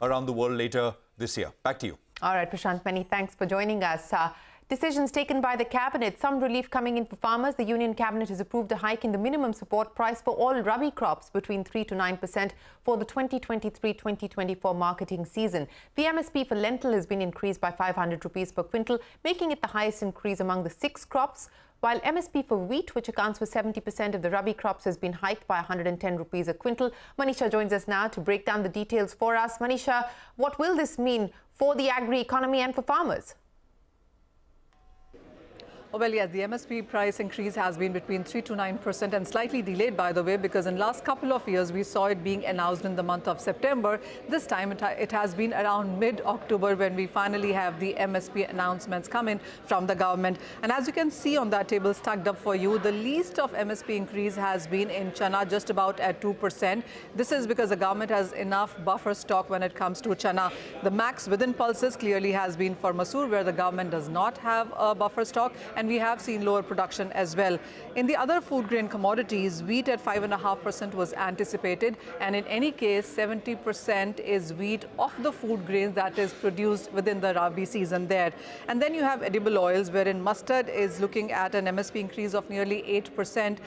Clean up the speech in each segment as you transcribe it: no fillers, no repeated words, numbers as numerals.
around the world later this year. Back to you. All right, Prashant, many thanks for joining us. Decisions taken by the Cabinet, some relief coming in for farmers. The Union Cabinet has approved a hike in the minimum support price for all Rabi crops between 3 to 9% for the 2023-2024 marketing season. The MSP for lentil has been increased by 500 rupees per quintal, making it the highest increase among the 6 crops, while MSP for wheat, which accounts for 70% of the Rabi crops, has been hiked by 110 rupees a quintal. Manisha joins us now to break down the details for us. Manisha, what will this mean for the agri-economy and for farmers? Well, yes, the MSP price increase has been between 3 to 9% and slightly delayed, by the way, because in the last couple of years, we saw it being announced in the month of September. This time, it has been around mid-October when we finally have the MSP announcements coming from the government. And as you can see on that table stacked up for you, the least of MSP increase has been in chana, just about at 2%. This is because the government has enough buffer stock when it comes to chana. The max within pulses clearly has been for masoor, where the government does not have a buffer stock. And we have seen lower production as well. In the other food grain commodities, wheat at 5.5% was anticipated, and in any case, 70% is wheat of the food grains that is produced within the Rabi season there. And then you have edible oils, wherein mustard is looking at an MSP increase of nearly 8%.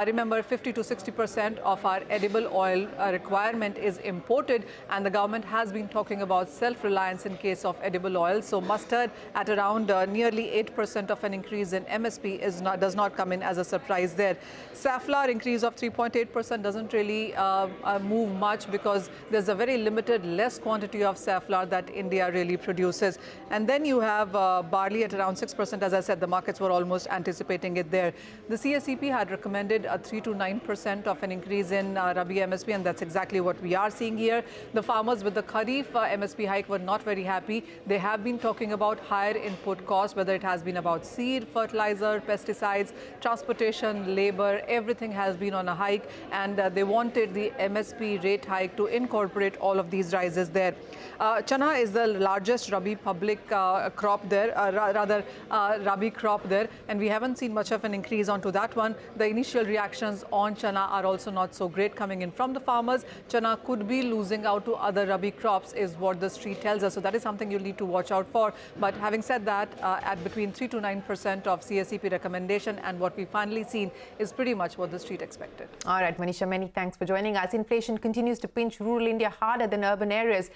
Remember, 50 to 60% of our edible oil requirement is imported, and the government has been talking about self-reliance in case of edible oil. So mustard at around nearly 8% of an increase in MSP does not come in as a surprise there. Safflower increase of 3.8% doesn't really move much, because there's a very limited, less quantity of safflower that India really produces. And then you have barley at around 6%. As I said, the markets were almost anticipating it there. The CSEP had recommended a 3 to 9% of an increase in Rabi MSP, and that's exactly what we are seeing here. The farmers with the Kharif MSP hike were not very happy. They have been talking about higher input costs, whether it has been about seed, fertilizer, pesticides, transportation, labor, everything has been on a hike, and they wanted the MSP rate hike to incorporate all of these rises there. Chana is the largest Rabi public crop there, Rabi crop there, and we haven't seen much of an increase onto that one. The initial reactions on chana are also not so great coming in from the farmers. Chana could be losing out to other Rabi crops is what the street tells us, so that is something you'll need to watch out for. But having said that, at between 3 to 9% of CSEP recommendation, and what we finally seen is pretty much what the street expected. All right, Manisha, many thanks for joining us. Inflation continues to pinch rural India harder than urban areas.